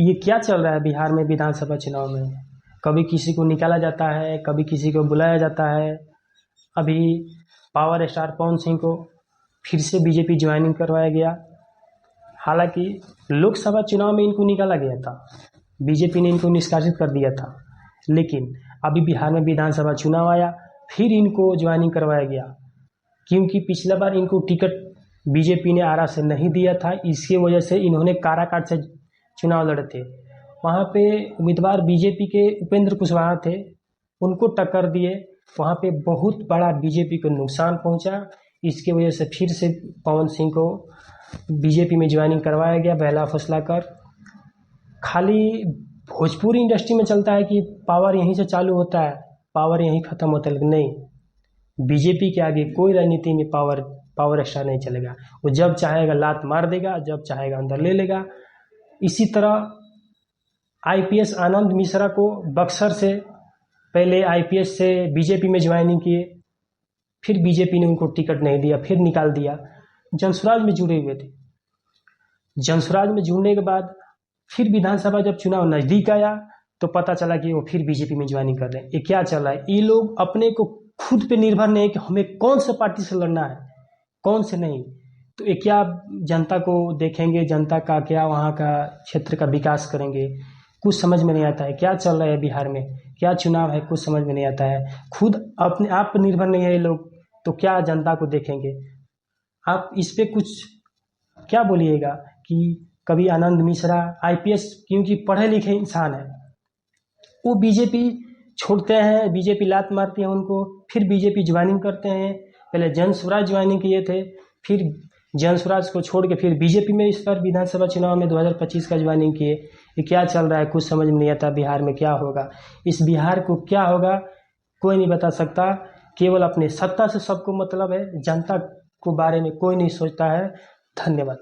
ये क्या चल रहा है बिहार में विधानसभा चुनाव में? कभी किसी को निकाला जाता है, कभी किसी को बुलाया जाता है। अभी पावर स्टार पवन सिंह को फिर से बीजेपी ज्वाइनिंग करवाया गया। हालांकि लोकसभा चुनाव में इनको निकाला गया था, बीजेपी ने इनको निष्कासित कर दिया था, लेकिन अभी बिहार में विधानसभा चुनाव आया, फिर इनको ज्वाइनिंग करवाया गया, क्योंकि पिछला बार इनको टिकट बीजेपी ने आरा से नहीं दिया था। इसकी वजह से इन्होंने काराकाट से चुनाव लड़े थे। वहाँ पे उम्मीदवार बीजेपी के उपेंद्र कुशवाहा थे, उनको टक्कर दिए। वहाँ पे बहुत बड़ा बीजेपी को नुकसान पहुँचा। इसकी वजह से फिर से पवन सिंह को बीजेपी में ज्वाइनिंग करवाया गया बहला फुसला कर। खाली भोजपुरी इंडस्ट्री में चलता है कि पावर यहीं से चालू होता है, पावर यहीं ख़त्म होता है, लेकिन नहीं, बीजेपी के आगे कोई राजनीति में पावर स्टार नहीं चलेगा। वो जब चाहेगा लात मार देगा, जब चाहेगा अंदर ले लेगा। इसी तरह आईपीएस आनंद मिश्रा को बक्सर से पहले आईपीएस से बीजेपी में ज्वाइनिंग किए, फिर बीजेपी ने उनको टिकट नहीं दिया, फिर निकाल दिया। जनसुराज में जुड़े हुए थे। जनसुराज में जुड़ने के बाद फिर विधानसभा जब चुनाव नज़दीक आया तो पता चला कि वो फिर बीजेपी में ज्वाइनिंग कर रहे हैं। ये क्या चल रहा है? ये लोग अपने को खुद पे निर्भर नहीं है कि हमें कौन से पार्टी से लड़ना है, कौन से नहीं। तो ये क्या जनता को देखेंगे, जनता का क्या वहाँ का क्षेत्र का विकास करेंगे? कुछ समझ में नहीं आता है। क्या चल रहा है बिहार में, क्या चुनाव है, कुछ समझ में नहीं आता है। खुद अपने आप पर निर्भर नहीं है ये लोग, तो क्या जनता को देखेंगे? आप इस पे कुछ क्या बोलिएगा कि कभी आनंद मिश्रा आईपीएस, क्योंकि पढ़े लिखे इंसान है, वो बीजेपी छोड़ते हैं, बीजेपी लात मारती है उनको, फिर बीजेपी ज्वाइनिंग करते हैं। पहले जनसुराज ज्वाइनिंग किए थे, फिर जनसुराज को छोड़ के फिर बीजेपी में इस बार विधानसभा चुनाव में 2025 का ज्वाइनिंग किए। ये क्या चल रहा है? कुछ समझ में नहीं आता। बिहार में क्या होगा, इस बिहार को क्या होगा, कोई नहीं बता सकता। केवल अपने सत्ता से सबको मतलब है, जनता को बारे में कोई नहीं सोचता है। धन्यवाद।